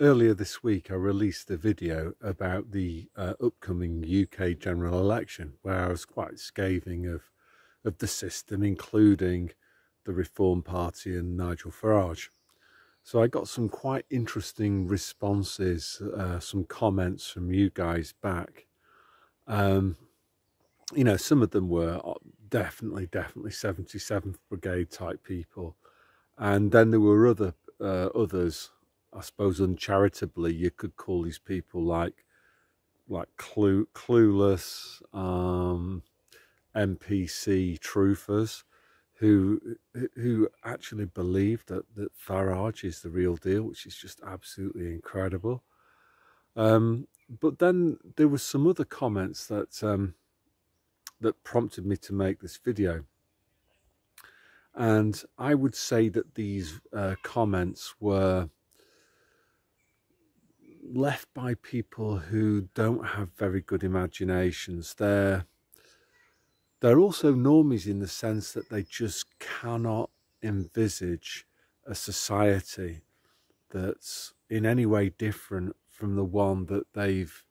Earlier this week, I released a video about the upcoming UK general election, where I was quite scathing of the system, including the Reform Party and Nigel Farage. So I got some quite interesting responses, some comments from you guys back. You know, some of them were definitely 77th Brigade type people, and then there were others. I suppose uncharitably, you could call these people like clueless NPC truthers who actually believe that Farage is the real deal, which is just absolutely incredible. But then there were some other comments that that prompted me to make this video, and I would say that these comments were left by people who don't have very good imaginations. They're also normies in the sense that they just cannot envisage a society that's in any way different from the one that they've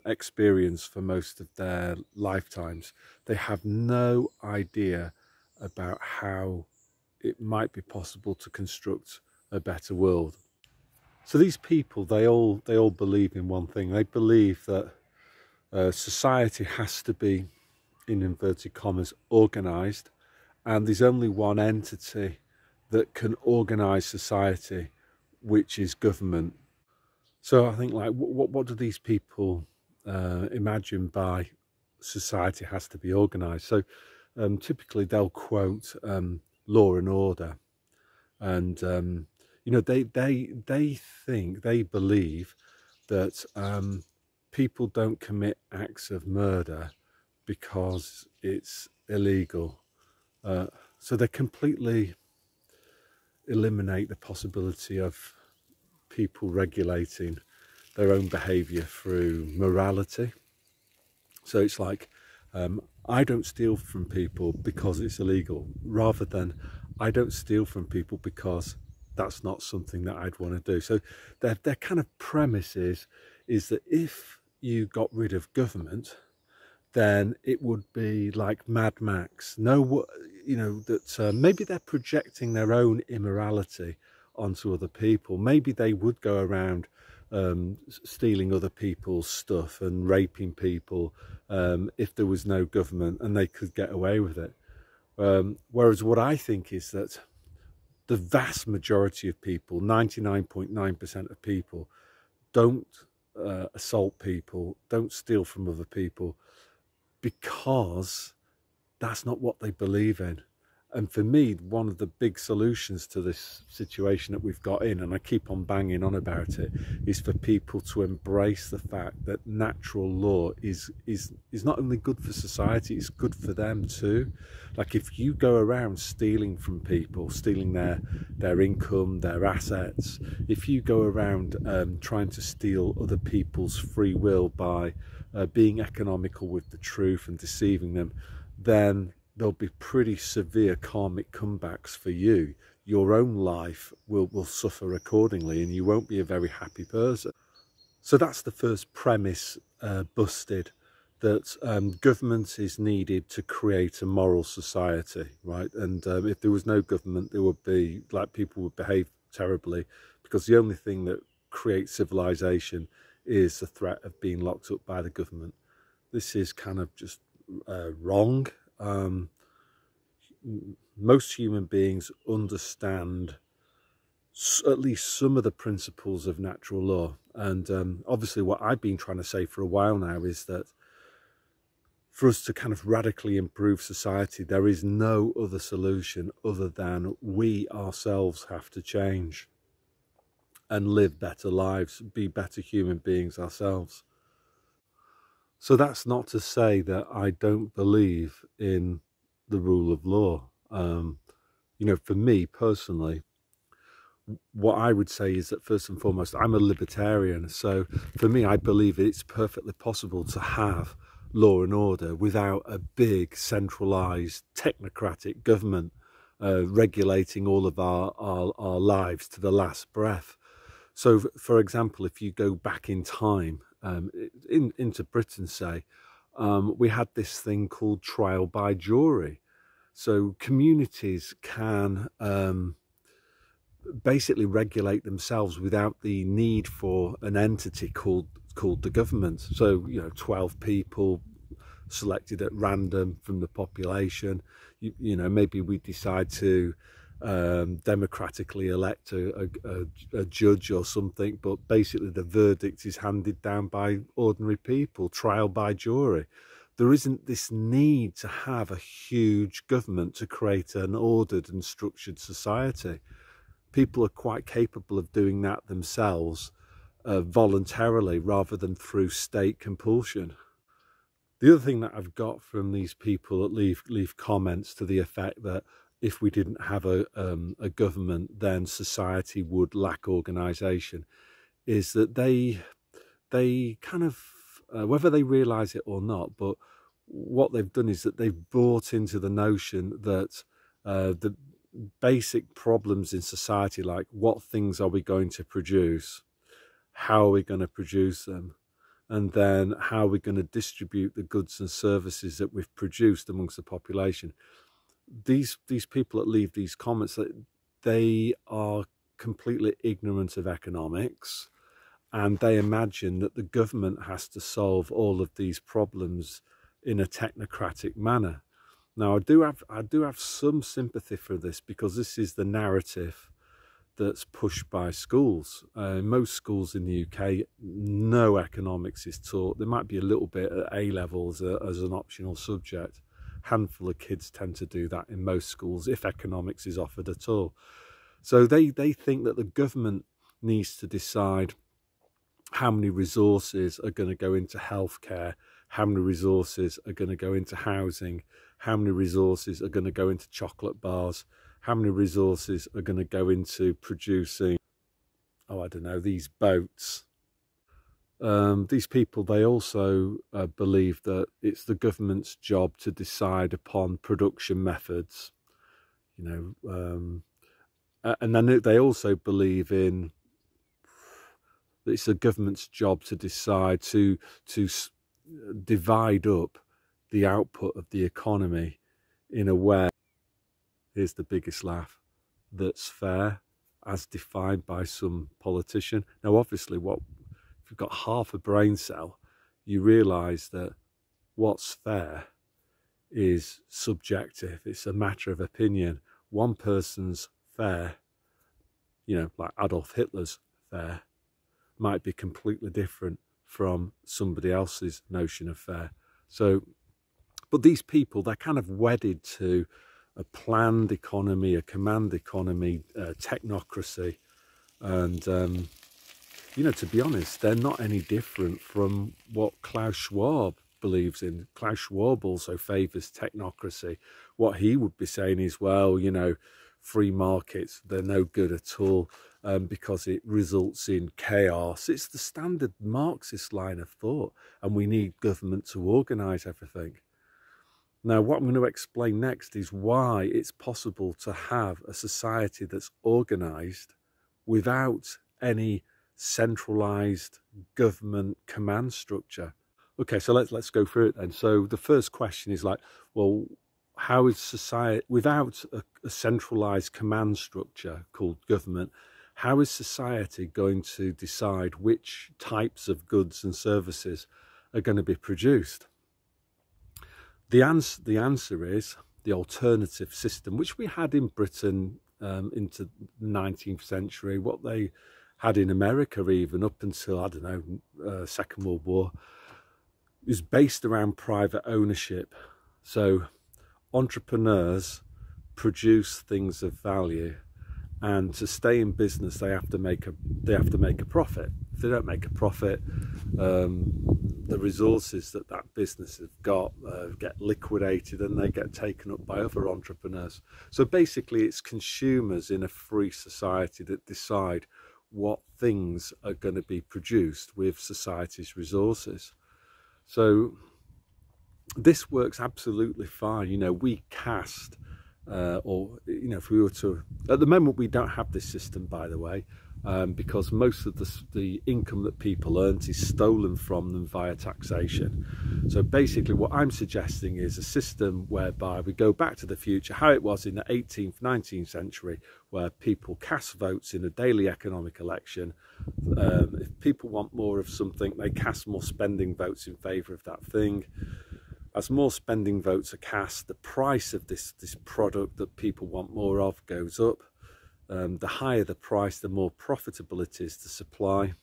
experienced for most of their lifetimes. They have no idea about how it might be possible to construct a better world. So these people, they all believe in one thing. They believe that society has to be, in inverted commas, organised, and there's only one entity that can organise society, which is government. So I think, like, what do these people imagine by society has to be organised? So typically they'll quote Law and Order, and you know, they believe that people don't commit acts of murder because it's illegal. So they completely eliminate the possibility of people regulating their own behaviour through morality. So it's like, I don't steal from people because it's illegal, rather than I don't steal from people because that's not something that I'd want to do. So their kind of premise is that if you got rid of government, then it would be like Mad Max. No, you know, that maybe they're projecting their own immorality onto other people. Maybe they would go around stealing other people's stuff and raping people if there was no government and they could get away with it. Whereas what I think is that the vast majority of people, 99.9% of people, don't assault people, don't steal from other people, because that's not what they believe in. And for me, one of the big solutions to this situation that we've got in, and I keep on banging on about it, is for people to embrace the fact that natural law is not only good for society, it's good for them too. Like, if you go around stealing from people, stealing their income, their assets, if you go around trying to steal other people's free will by being economical with the truth and deceiving them, then there'll be pretty severe karmic comebacks for you. Your own life will suffer accordingly, and you won't be a very happy person. So that's the first premise busted, that government is needed to create a moral society, right? And if there was no government, there would be, like, people would behave terribly, because the only thing that creates civilization is the threat of being locked up by the government. This is kind of just wrong. Most human beings understand at least some of the principles of natural law, and obviously what I've been trying to say for a while now is that for us to kind of radically improve society, there is no other solution other than we ourselves have to change and live better lives, be better human beings ourselves. So that's not to say that I don't believe in the rule of law. You know, for me personally, what I would say is that, first and foremost, I'm a libertarian. So for me, I believe it's perfectly possible to have law and order without a big centralized technocratic government regulating all of our lives to the last breath. So, for example, if you go back in time, into Britain, say, we had this thing called trial by jury. So communities can basically regulate themselves without the need for an entity called the government. So, 12 people selected at random from the population. Maybe we decide to democratically elect a judge or something, but basically the verdict is handed down by ordinary people, trial by jury. There isn't this need to have a huge government to create an ordered and structured society. People are quite capable of doing that themselves voluntarily rather than through state compulsion. The other thing that I've got from these people that leave comments to the effect that if we didn't have a government, then society would lack organisation, is that they kind of, whether they realise it or not, but what they've done is that they've bought into the notion that the basic problems in society, like what things are we going to produce, how are we going to produce them, and then how are we going to distribute the goods and services that we've produced amongst the population. These people that leave these comments, they are completely ignorant of economics, and they imagine that the government has to solve all of these problems in a technocratic manner. Now, I do have some sympathy for this, because this is the narrative that's pushed by schools. Most schools in the UK, no economics is taught. There might be a little bit at A levels as an optional subject. Handful of kids tend to do that in most schools, if economics is offered at all. So they think that the government needs to decide how many resources are going to go into healthcare, how many resources are going to go into housing, how many resources are going to go into chocolate bars, how many resources are going to go into producing, I don't know, these boats. These people, they also believe that it's the government's job to decide upon production methods, and then they also believe in that it's the government's job to decide to divide up the output of the economy in a way, here's the biggest laugh, that's fair, as defined by some politician. Now, obviously, if you've got half a brain cell, you realise that what's fair is subjective. It's a matter of opinion. One person's fair, like Adolf Hitler's fair, might be completely different from somebody else's notion of fair. So, but these people, they're kind of wedded to a planned economy, a command economy, technocracy. And, to be honest, they're not any different from what Klaus Schwab believes in. Klaus Schwab also favours technocracy. What he would be saying is, well, free markets, they're no good at all because it results in chaos. It's the standard Marxist line of thought, and we need government to organise everything. Now, what I'm going to explain next is why it's possible to have a society that's organised without any centralised government command structure. Okay, so let's go through it then. So the first question is like, well, how is society, without a centralised command structure called government, how is society going to decide which types of goods and services are going to be produced? The answer is the alternative system, which we had in Britain into the 19th century, what they had in America even up until, I don't know, Second World War, is based around private ownership. So entrepreneurs produce things of value, and to stay in business they have to make a profit. If they don't make a profit, the resources that business has got get liquidated and they get taken up by other entrepreneurs. So basically it's consumers in a free society that decide what things are going to be produced with society's resources. So this works absolutely fine. We cast, if we were to, at the moment we don't have this system, by the way, because most of the income that people earn is stolen from them via taxation. So basically what I'm suggesting is a system whereby we go back to the future, how it was in the 18th, 19th century, where people cast votes in a daily economic election. If people want more of something, they cast more spending votes in favour of that thing. As more spending votes are cast, the price of this product that people want more of goes up. The higher the price, the more profitable it is to supply.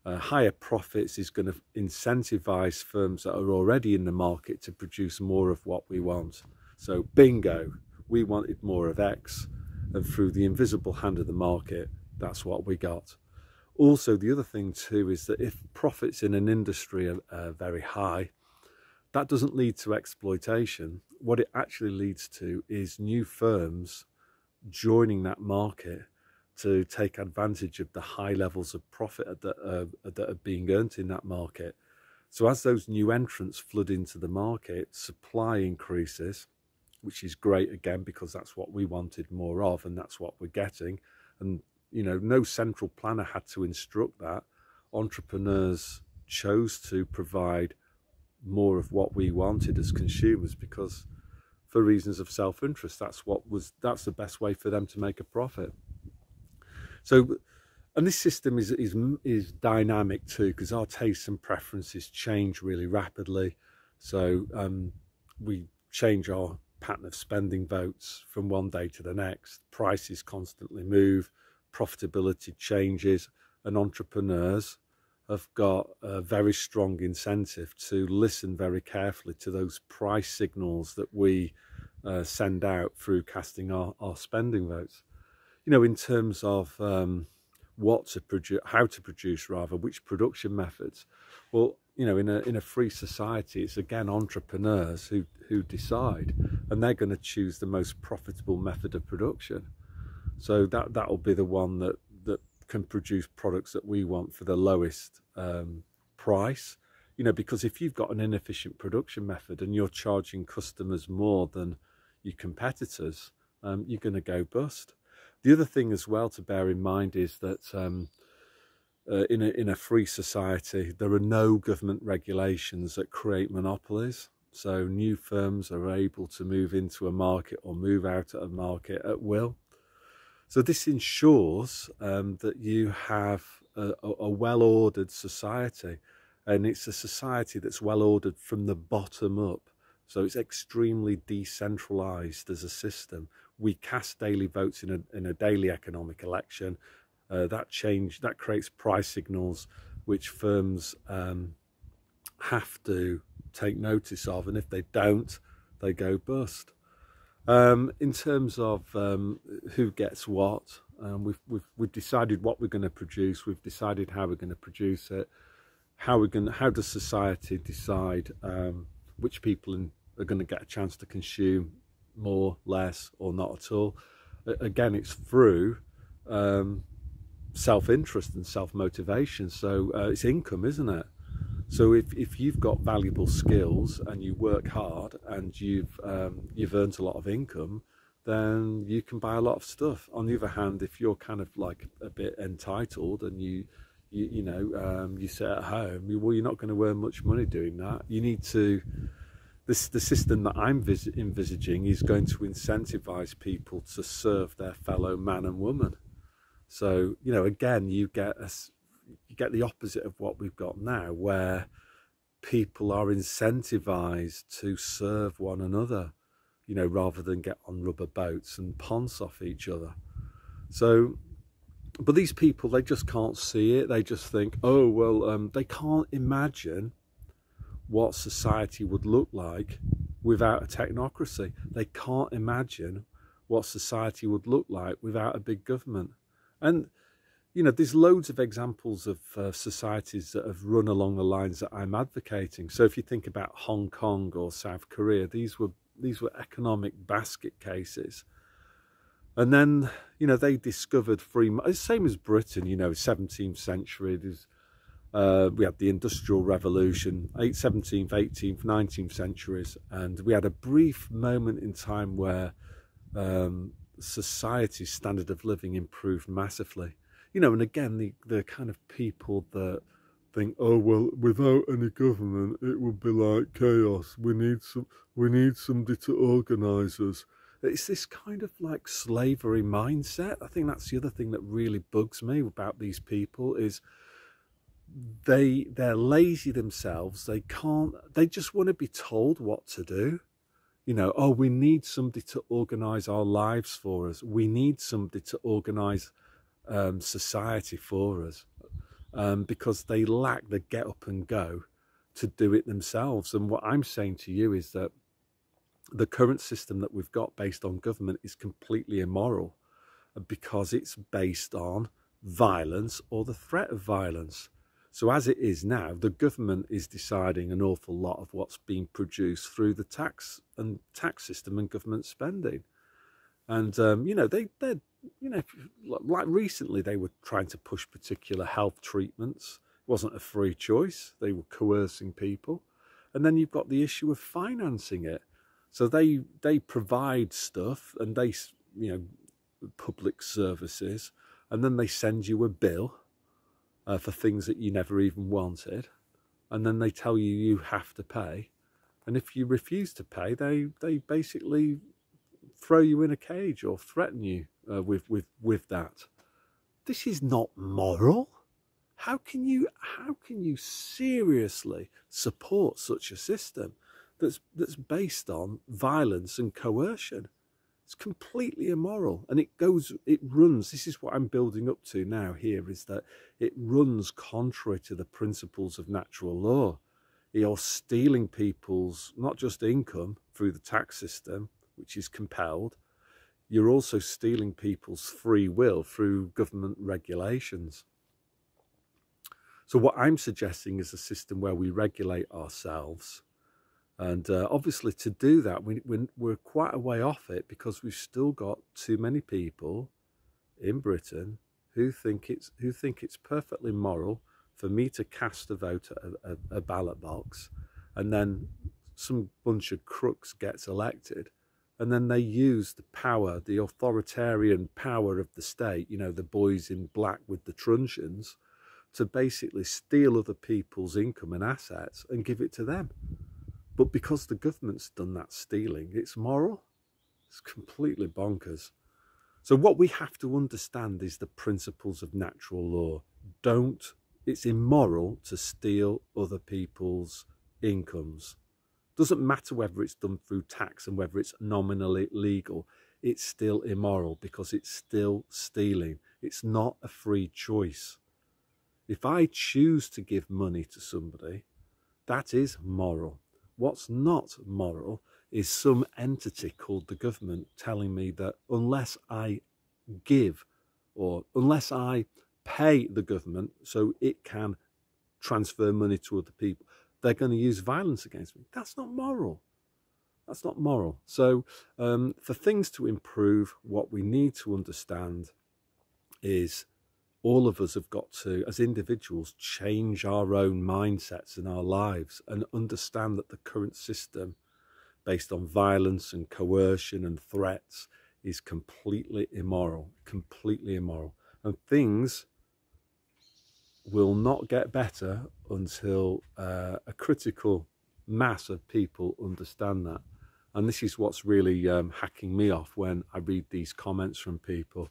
Higher profits is going to incentivize firms that are already in the market to produce more of what we want. So bingo, we wanted more of X, and through the invisible hand of the market, that's what we got. Also, the other thing too is that if profits in an industry are very high, that doesn't lead to exploitation. What it actually leads to is new firms joining that market to take advantage of the high levels of profit that are being earned in that market. So as those new entrants flood into the market, supply increases, which is great again, because that's what we wanted more of, and that's what we're getting. And you know, no central planner had to instruct that. Entrepreneurs chose to provide more of what we wanted as consumers, because for reasons of self-interest, that's the best way for them to make a profit. So, and this system is dynamic too, because our tastes and preferences change really rapidly. So we change our pattern of spending votes from one day to the next. Prices constantly move, profitability changes, and entrepreneurs have got a very strong incentive to listen very carefully to those price signals that we send out through casting our spending votes. You know, in terms of what to produce, how to produce rather, which production methods. Well, you know, in a free society, it's again entrepreneurs who decide, and they're going to choose the most profitable method of production. So that'll be the one that can produce products that we want for the lowest price. You know, because if you've got an inefficient production method and you're charging customers more than your competitors, you're going to go bust. The other thing as well to bear in mind is that in a free society, there are no government regulations that create monopolies. So new firms are able to move into a market or move out of a market at will. So this ensures that you have a well-ordered society, and it's a society that's well-ordered from the bottom up. So it's extremely decentralized as a system. We cast daily votes in a daily economic election. That creates price signals which firms have to take notice of, and if they don't, they go bust. In terms of who gets what, we've decided what we're going to produce. We've decided how we're going to produce it. How does society decide which people are going to get a chance to consume more, less, or not at all? Again, it's through self-interest and self-motivation. So it's income, isn't it? So if you've got valuable skills and you work hard and you've earned a lot of income, then you can buy a lot of stuff. On the other hand, if you're kind of like a bit entitled and you sit at home, well, you're not going to earn much money doing that. You need to. The system that I'm envisaging is going to incentivize people to serve their fellow man and woman. So, you know, again, you get the opposite of what we've got now, where people are incentivized to serve one another, you know, rather than get on rubber boats and ponce off each other. So, but these people, they just can't see it. They just think, oh, well, they can't imagine what society would look like without a technocracy. They can't imagine what society would look like without a big government. And you know, there's loads of examples of societies that have run along the lines that I'm advocating. So if you think about Hong Kong or South Korea, these were economic basket cases. And then, you know, they discovered free market. Same as Britain, you know, 17th century. We had the Industrial Revolution, 17th, 18th, 19th centuries. And we had a brief moment in time where society's standard of living improved massively. you know, and again, the kind of people that think, oh well, without any government, it would be like chaos. We need somebody to organise us. It's this kind of like slavery mindset. I think that's the other thing that really bugs me about these people is they're lazy themselves. They just want to be told what to do. You know, oh, we need somebody to organise our lives for us. We need somebody to organise society for us, because they lack the get up and go to do it themselves. And what I'm saying to you is that the current system that we've got based on government is completely immoral, because it's based on violence or the threat of violence. So as it is now, the government is deciding an awful lot of what's being produced through the tax system and government spending. And you know, they're you know, like recently they were trying to push particular health treatments. It wasn't a free choice. They were coercing people. And then you've got the issue of financing it. So they provide stuff, and they, you know, public services, and then they send you a bill for things that you never even wanted, and then they tell you you have to pay, and if you refuse to pay, they basically throw you in a cage or threaten you with that. This is not moral. How can you seriously support such a system that's based on violence and coercion? It's completely immoral, and it runs, this is what I'm building up to now here, is that it runs contrary to the principles of natural law. You're stealing people's, not just income through the tax system, which is compelled, you're also stealing people's free will through government regulations. So what I'm suggesting is a system where we regulate ourselves. And obviously to do that, we're quite a way off it, because we've still got too many people in Britain who think it's perfectly moral for me to cast a vote at a ballot box, and then some bunch of crooks gets elected, and then they use the power, the authoritarian power of the state, you know, the boys in black with the truncheons, to basically steal other people's income and assets and give it to them. But because the government's done that stealing, it's moral. It's completely bonkers. So what we have to understand is the principles of natural law. It's immoral to steal other people's incomes. Doesn't matter whether it's done through tax and whether it's nominally legal. It's still immoral, because it's still stealing. It's not a free choice. If I choose to give money to somebody, that is moral. What's not moral is some entity called the government telling me that unless I give, or unless I pay the government so it can transfer money to other people, they're going to use violence against me. That's not moral. That's not moral. So for things to improve, what we need to understand is all of us have got to, as individuals, change our own mindsets in our lives and understand that the current system, based on violence and coercion and threats, is completely immoral, And things will not get better until a critical mass of people understand that. And this is what's really hacking me off when I read these comments from people.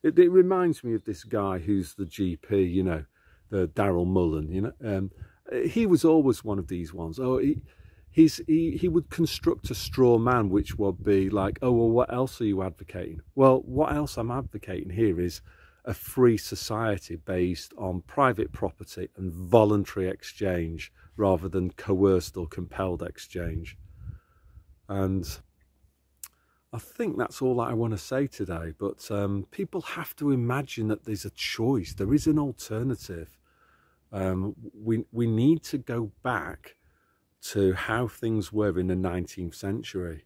It reminds me of this guy who's the GP, you know, the Daryl Mullen, you know. He was always one of these ones. Oh, he would construct a straw man, which would be like, oh, well, what else are you advocating? Well, what else I'm advocating here is a free society based on private property and voluntary exchange rather than coerced or compelled exchange. And I think that's all that I want to say today, but people have to imagine that there's a choice. There is an alternative. We need to go back to how things were in the 19th century.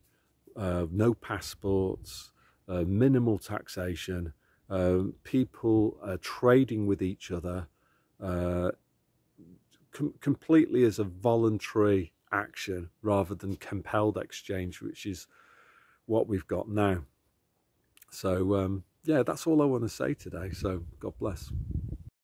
No passports, minimal taxation, people trading with each other completely as a voluntary action rather than compelled exchange, which is what we've got now. So yeah, that's all I want to say today. So God bless.